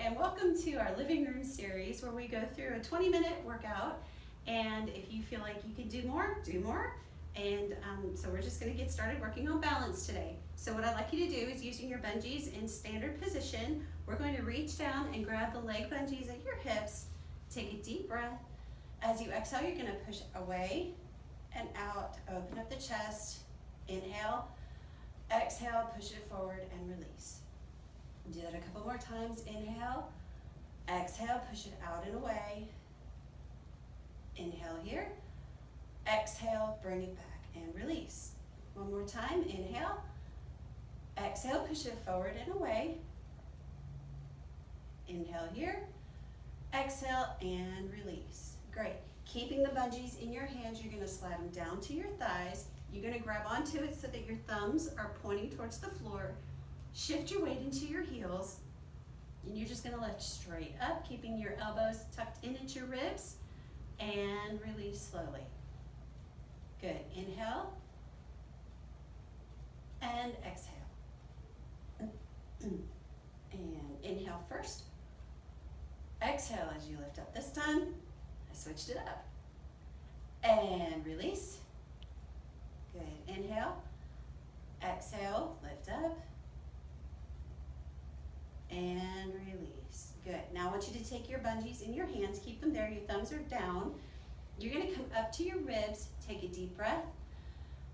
and welcome to our living room series where we go through a 20-minute workout, and if you feel like you can do more, do more. And so we're just going to get started working on balance today. So what I'd like you to do is, using your bungees in standard position, we're going to reach down and grab the leg bungees at your hips. Take a deep breath. As you exhale, you're going to push away and out, open up the chest. Inhale, exhale, push it forward and release. Do that a couple more times. Inhale, exhale, push it out and away. Inhale here, exhale, bring it back and release. One more time. Inhale, exhale, push it forward and away. Inhale here, exhale and release. Great. Keeping the bungees in your hands, you're going to slide them down to your thighs. You're going to grab onto it so that your thumbs are pointing towards the floor. Shift your weight into your heels, and you're just going to lift straight up, keeping your elbows tucked in at your ribs, and release slowly. Good. Inhale and exhale. And inhale first. Exhale as you lift up. This time, I switched it up. And release. Good. Inhale. Exhale. Lift up. And release. Good. Now I want you to take your bungees in your hands. Keep them there. Your thumbs are down. You're going to come up to your ribs. Take a deep breath.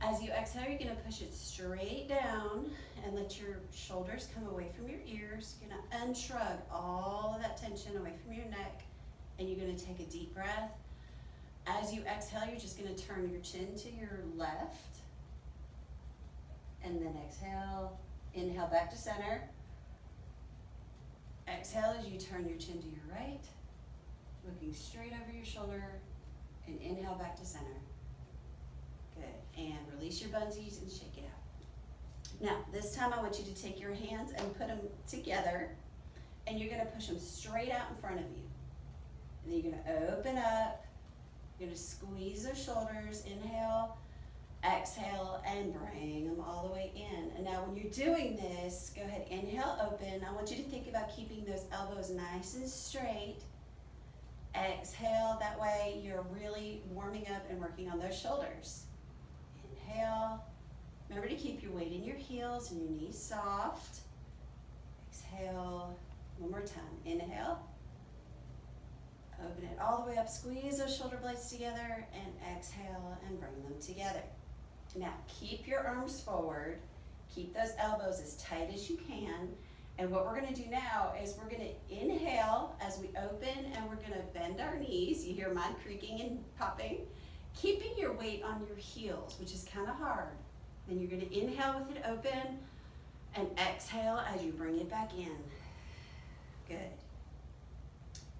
As you exhale, you're going to push it straight down and let your shoulders come away from your ears. You're going to unshrug all of that tension away from your neck, and you're going to take a deep breath. As you exhale, you're just going to turn your chin to your left, and then exhale. Inhale back to center. Exhale as you turn your chin to your right, looking straight over your shoulder, and inhale back to center. Good. And release your bungees and shake it out. Now, this time I want you to take your hands and put them together, and you're going to push them straight out in front of you. And then you're going to open up. You're going to squeeze those shoulders. Inhale, exhale, and bring them all the way in. And now when you're doing this, go ahead, inhale, open. I want you to think about keeping those elbows nice and straight. Exhale, that way you're really warming up and working on those shoulders. Inhale. Remember to keep your weight in your heels and your knees soft. Exhale. One more time. Inhale. Open it all the way up. Squeeze those shoulder blades together, and exhale and bring them together. Now, keep your arms forward. Keep those elbows as tight as you can. And what we're going to do now is we're going to inhale as we open, and we're going to bend our knees. You hear mine creaking and popping. Keeping your weight on your heels, which is kind of hard. Then you're going to inhale with it open, and exhale as you bring it back in. Good.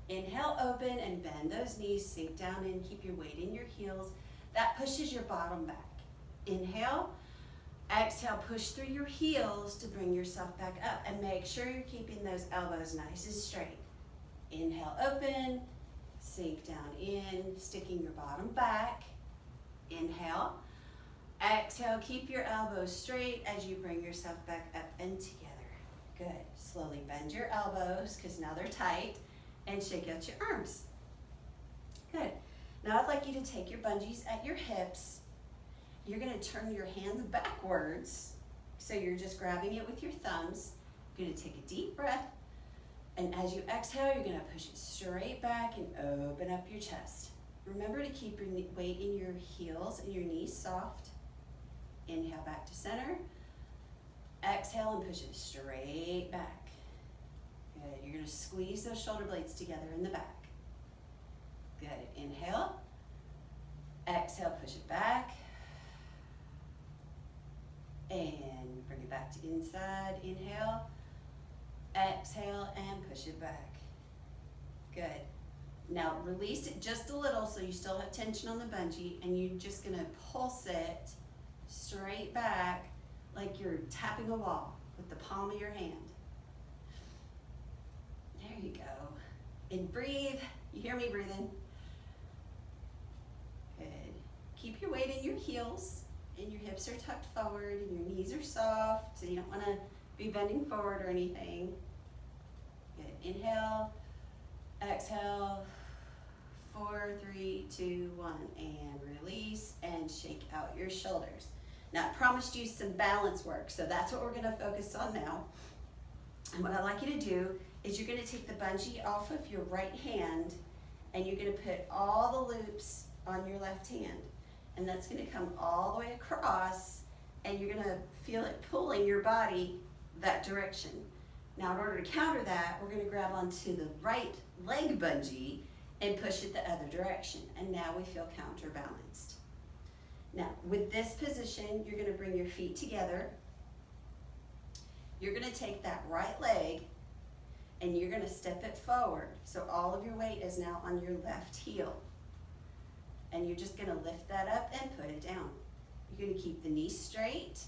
Inhale, open, and bend those knees. Sink down in. Keep your weight in your heels. That pushes your bottom back. Inhale, exhale, push through your heels to bring yourself back up, and make sure you're keeping those elbows nice and straight. Inhale, open, sink down in, sticking your bottom back. Inhale, exhale, keep your elbows straight as you bring yourself back up and together. Good. Slowly bend your elbows because now they're tight, and shake out your arms. Good. Now I'd like you to take your bungees at your hips. You're going to turn your hands backwards, so you're just grabbing it with your thumbs. You're going to take a deep breath, and as you exhale, you're going to push it straight back and open up your chest. Remember to keep your weight in your heels and your knees soft. Inhale back to center. Exhale and push it straight back. Good. You're going to squeeze those shoulder blades together in the back. Good. Inhale. Exhale, push it back. And bring it back to inside. Inhale, exhale, and push it back. Good. Now release it just a little so you still have tension on the bungee, and you're just going to pulse it straight back like you're tapping a wall with the palm of your hand. There you go. And breathe. You hear me breathing? Good. Keep your weight in your heels. And your hips are tucked forward and your knees are soft, so you don't want to be bending forward or anything. Good. Inhale, exhale. 4, 3, 2, 1, and release and shake out your shoulders. Now, I promised you some balance work, so that's what we're gonna focus on now. And what I'd like you to do is you're gonna take the bungee off of your right hand and you're gonna put all the loops on your left hand. And that's gonna come all the way across and you're gonna feel it pulling your body that direction. Now, in order to counter that, we're gonna grab onto the right leg bungee and push it the other direction. And now we feel counterbalanced. Now, with this position, you're gonna bring your feet together. You're gonna take that right leg and you're gonna step it forward. So all of your weight is now on your left heel. And you're just gonna lift that up and put it down. You're gonna keep the knees straight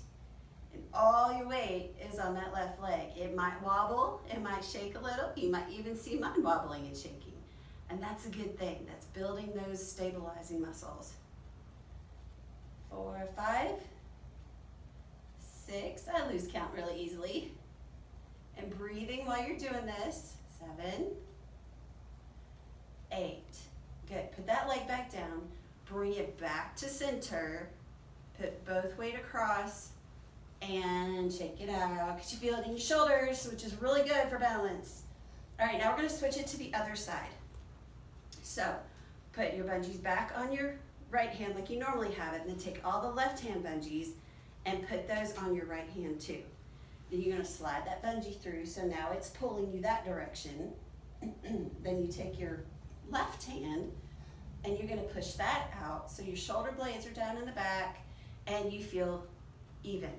and all your weight is on that left leg. It might wobble, it might shake a little. You might even see mine wobbling and shaking. And that's a good thing. That's building those stabilizing muscles. 4, 5, 6. I lose count really easily. And breathing while you're doing this. 7, 8. Good. Put that leg back down. Bring it back to center. Put both weight across and shake it out. Because you feel it in your shoulders, which is really good for balance. All right, now we're going to switch it to the other side. So, put your bungees back on your right hand like you normally have it, and then take all the left hand bungees and put those on your right hand too. Then you're gonna slide that bungee through, so now it's pulling you that direction. Then you take your left hand and you're gonna push that out, so your shoulder blades are down in the back and you feel even,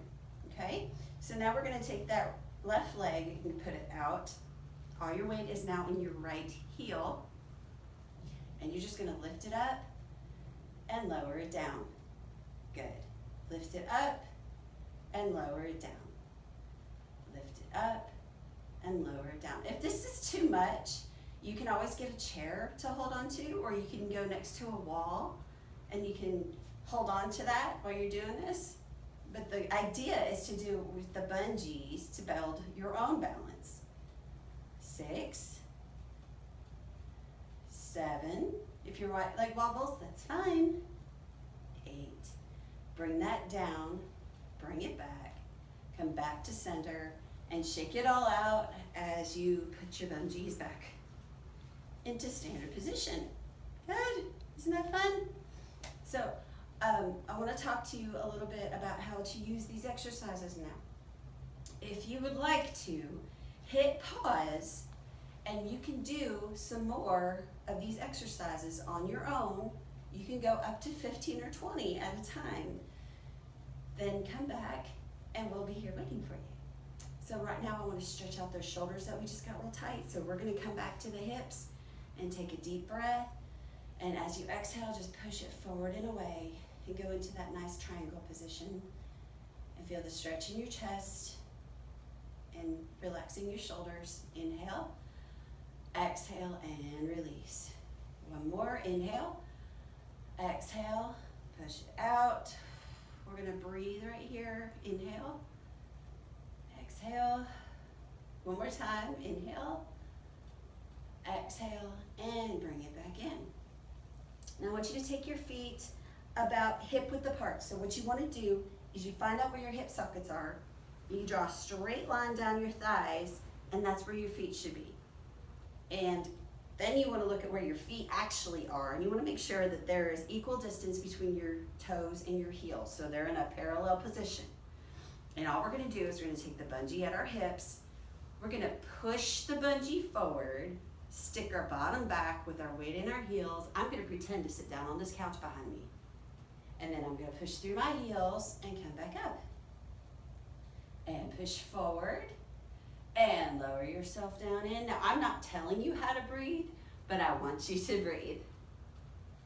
okay? So now we're gonna take that left leg and put it out. All your weight is now in your right heel. And you're just gonna lift it up and lower it down. Good. Lift it up and lower it down. Lift it up and lower it down. If this is too much, you can always get a chair to hold on to, or you can go next to a wall and you can hold on to that while you're doing this. But the idea is to do it with the bungees to build your own balance. 6, 7, if your right leg wobbles, that's fine. 8, bring that down, bring it back, come back to center, and shake it all out as you put your bungees back into standard position. Good, isn't that fun? So, I wanna talk to you a little bit about how to use these exercises now. If you would like to, hit pause and you can do some more of these exercises on your own. You can go up to 15 or 20 at a time. Then come back and we'll be here waiting for you. So right now I want to stretch out those shoulders that we just got real tight. So we're going to come back to the hips and take a deep breath. And as you exhale, just push it forward and away and go into that nice triangle position. And feel the stretch in your chest and relaxing your shoulders. Inhale. Exhale and release. One more, inhale, exhale, push it out. We're gonna breathe right here. Inhale, exhale. One more time, inhale, exhale, and bring it back in. Now I want you to take your feet about hip width apart. So what you wanna do is you find out where your hip sockets are, and you draw a straight line down your thighs, and that's where your feet should be. And then you want to look at where your feet actually are, and you want to make sure that there is equal distance between your toes and your heels, so they're in a parallel position. And all we're going to do is we're going to take the bungee at our hips, we're going to push the bungee forward, stick our bottom back with our weight in our heels. I'm going to pretend to sit down on this couch behind me, and then I'm going to push through my heels and come back up. And push forward. And lower yourself down in. Now, I'm not telling you how to breathe, but I want you to breathe.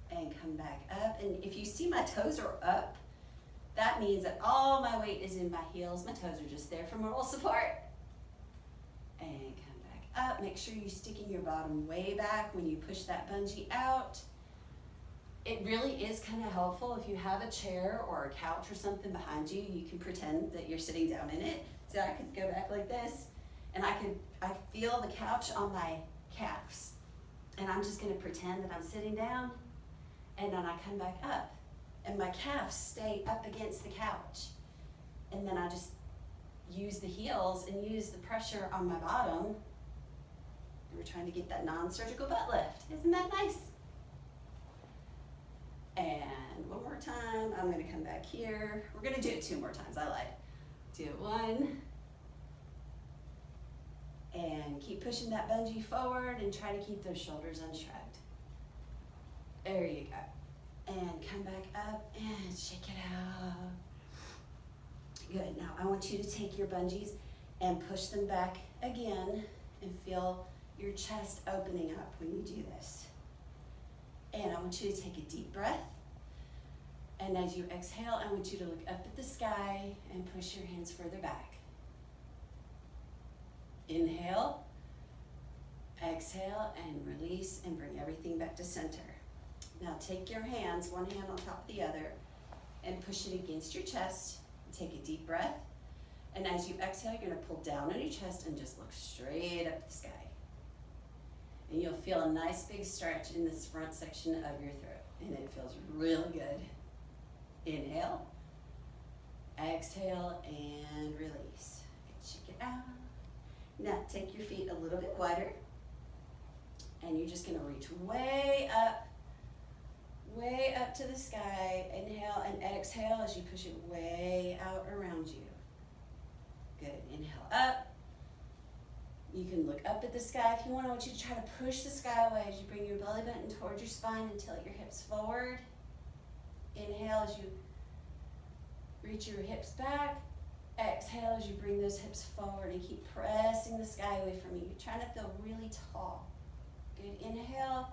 And come back up. And if you see my toes are up, that means that all my weight is in my heels. My toes are just there for moral support. And come back up. Make sure you're sticking your bottom way back when you push that bungee out. It really is kind of helpful if you have a chair or a couch or something behind you. You can pretend that you're sitting down in it. So I could go back like this. And I feel feel the couch on my calves. And I'm just gonna pretend that I'm sitting down, and then I come back up. And my calves stay up against the couch. And then I just use the heels and use the pressure on my bottom. We're trying to get that non-surgical butt lift. Isn't that nice? And one more time, I'm gonna come back here. We're gonna do it 2 more times, I lied. Do it 1. And keep pushing that bungee forward and try to keep those shoulders unshrugged. There you go. And come back up and shake it out. Good, now I want you to take your bungees and push them back again and feel your chest opening up when you do this. And I want you to take a deep breath. And as you exhale, I want you to look up at the sky and push your hands further back. Inhale, exhale, and release, and bring everything back to center. Now take your hands, one hand on top of the other, and push it against your chest. Take a deep breath. And as you exhale, you're gonna pull down on your chest and just look straight up at the sky. And you'll feel a nice big stretch in this front section of your throat. And it feels really good. Inhale, exhale, and release. Shake it out. Now take your feet a little bit wider, and you're just gonna reach way up to the sky. Inhale and exhale as you push it way out around you. Good, inhale up. You can look up at the sky if you want. I want you to try to push the sky away as you bring your belly button towards your spine and tilt your hips forward. Inhale as you reach your hips back. Exhale as you bring those hips forward and keep pressing the sky away from you. You're trying to feel really tall. Good, inhale,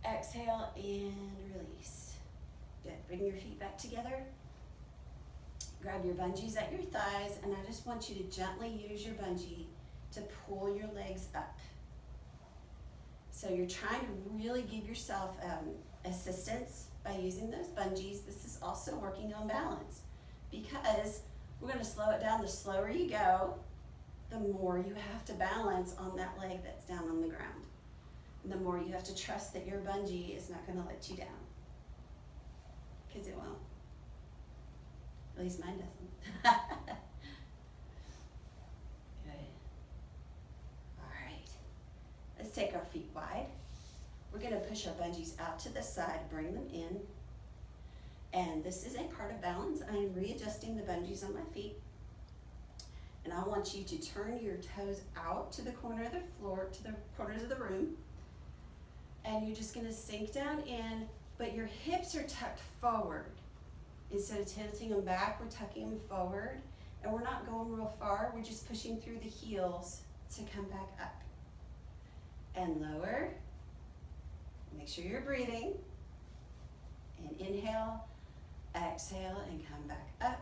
exhale, and release. Good, bring your feet back together. Grab your bungees at your thighs, and I just want you to gently use your bungee to pull your legs up. So you're trying to really give yourself assistance by using those bungees. This is also working on balance, because we're going to slow it down. The slower you go, the more you have to balance on that leg that's down on the ground. And the more you have to trust that your bungee is not going to let you down. Because it won't. At least mine doesn't. Good. All right. Let's take our feet wide. We're going to push our bungees out to the side, bring them in. And this is a part of balance. I am readjusting the bungees on my feet. And I want you to turn your toes out to the corner of the floor, to the corners of the room. And you're just gonna sink down in, but your hips are tucked forward. Instead of tilting them back, we're tucking them forward. And we're not going real far, we're just pushing through the heels to come back up. And lower. Make sure you're breathing. And inhale. Exhale and come back up.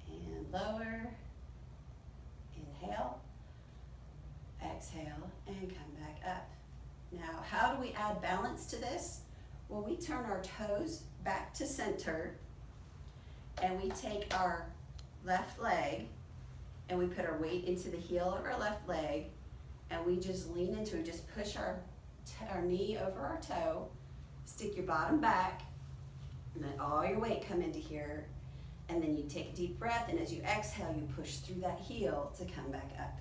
And lower. Inhale. Exhale and come back up. Now, how do we add balance to this? Well, we turn our toes back to center, and we take our left leg and we put our weight into the heel of our left leg, and we just lean into it. Just push our knee over our toe, stick your bottom back, and let all your weight come into here. And then you take a deep breath, and as you exhale, you push through that heel to come back up.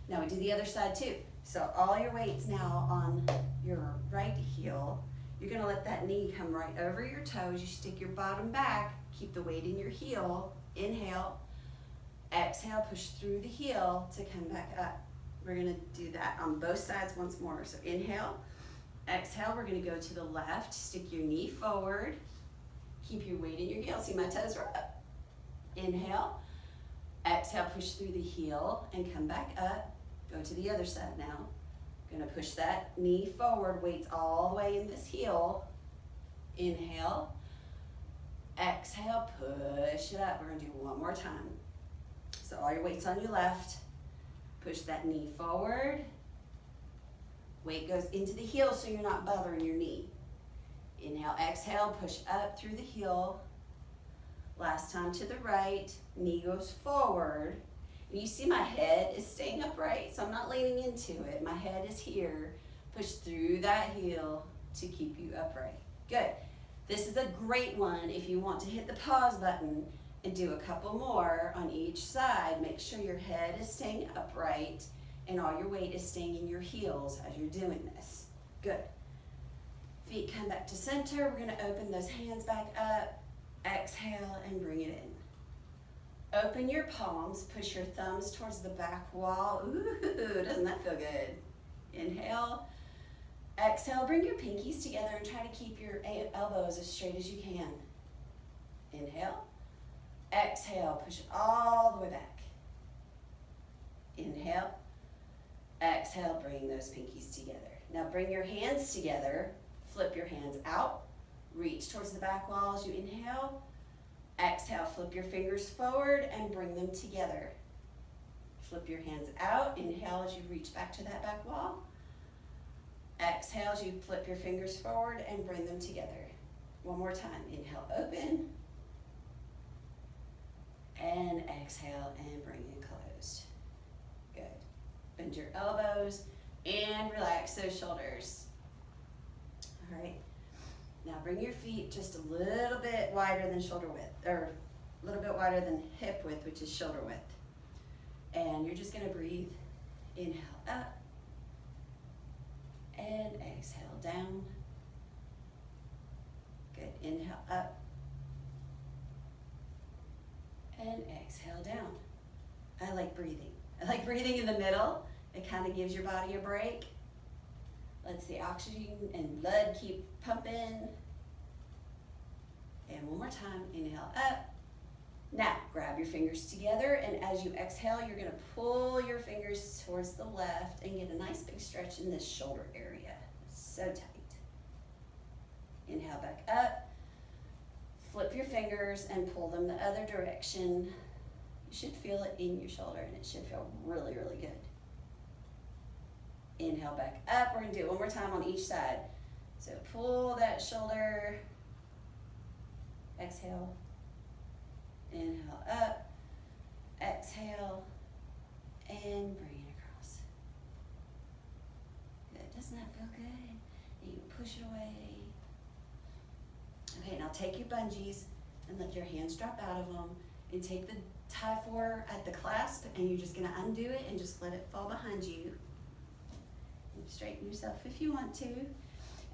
Now we do the other side too. So all your weight's now on your right heel. You're gonna let that knee come right over your toes. You stick your bottom back, keep the weight in your heel. Inhale, exhale, push through the heel to come back up. We're gonna do that on both sides once more. So inhale, exhale, we're gonna go to the left, stick your knee forward, keep your weight in your heel. See, my toes are up. Inhale, exhale, push through the heel and come back up. Go to the other side now. Gonna push that knee forward, weight's all the way in this heel. Inhale, exhale, push it up. We're gonna do it one more time. So all your weight's on your left. Push that knee forward. Weight goes into the heel so you're not bothering your knee. Inhale, exhale, push up through the heel. Last time to the right, knee goes forward. And you see my head is staying upright, so I'm not leaning into it. My head is here. Push through that heel to keep you upright. Good. This is a great one if you want to hit the pause button and do a couple more on each side. Make sure your head is staying upright and all your weight is staying in your heels as you're doing this. Good. Feet come back to center. We're going to open those hands back up. Exhale and bring it in. Open your palms. Push your thumbs towards the back wall. Ooh, doesn't that feel good? Inhale. Exhale, bring your pinkies together and try to keep your elbows as straight as you can. Inhale. Exhale, push it all the way back. Inhale. Exhale, bring those pinkies together. Now bring your hands together. Flip your hands out. Reach towards the back wall as you inhale. Exhale, flip your fingers forward and bring them together. Flip your hands out. Inhale as you reach back to that back wall. Exhale as you flip your fingers forward and bring them together. One more time. Inhale, open. And exhale and bring it closed. Good. Bend your elbows and relax those shoulders. All right. Now bring your feet just a little bit wider than shoulder width, or a little bit wider than hip width, which is shoulder width. And you're just going to breathe. Inhale up. And exhale down. Good. Inhale up. And exhale down. I like breathing. I like breathing in the middle. It kind of gives your body a break. Lets the oxygen and blood keep pumping. And one more time. Inhale up. Now, grab your fingers together, and as you exhale, you're going to pull your fingers towards the left and get a nice big stretch in this shoulder area. So tight. Inhale back up. Flip your fingers and pull them the other direction. You should feel it in your shoulder, and it should feel really, really good. Inhale back up. We're going to do it one more time on each side. So pull that shoulder. Exhale. Inhale up, exhale, and bring it across. Good. Doesn't that feel good? And you push it away. Okay, now take your bungees and let your hands drop out of them, and take the Tye4 at the clasp, and you're just going to undo it and just let it fall behind you. And straighten yourself if you want to.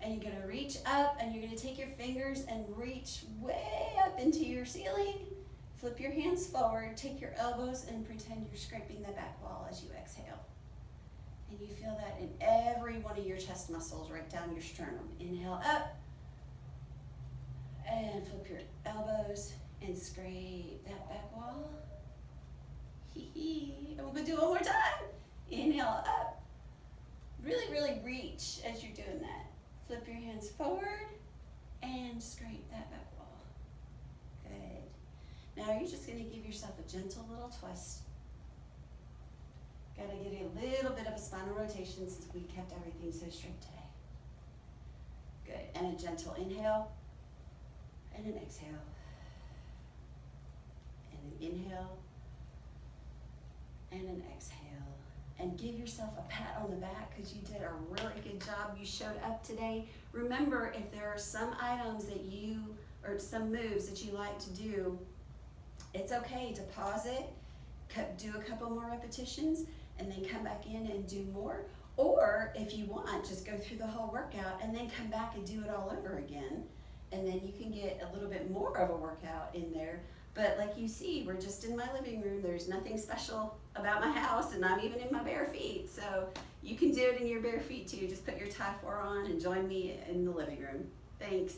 And you're going to reach up, and you're going to take your fingers and reach way up into your ceiling. Flip your hands forward, take your elbows, and pretend you're scraping the back wall as you exhale. And you feel that in every one of your chest muscles, right down your sternum. Inhale up, and flip your elbows, and scrape that back wall. And we're going to do it one more time. Inhale up. Really, really reach as you're doing that. Flip your hands forward, and scrape that back wall. Good. Now you're just going to give yourself a gentle little twist. Got to get a little bit of a spinal rotation since we kept everything so straight today. Good. And a gentle inhale. And an exhale. And an inhale. And an exhale. And give yourself a pat on the back because you did a really good job. You showed up today. Remember, if there are some items that you, or some moves that you like to do, it's okay to pause it, do a couple more repetitions, and then come back in and do more. Or if you want, just go through the whole workout and then come back and do it all over again. And then you can get a little bit more of a workout in there. But like you see, we're just in my living room. There's nothing special about my house, and I'm even in my bare feet. So you can do it in your bare feet too. Just put your Tye4 on and join me in the living room. Thanks.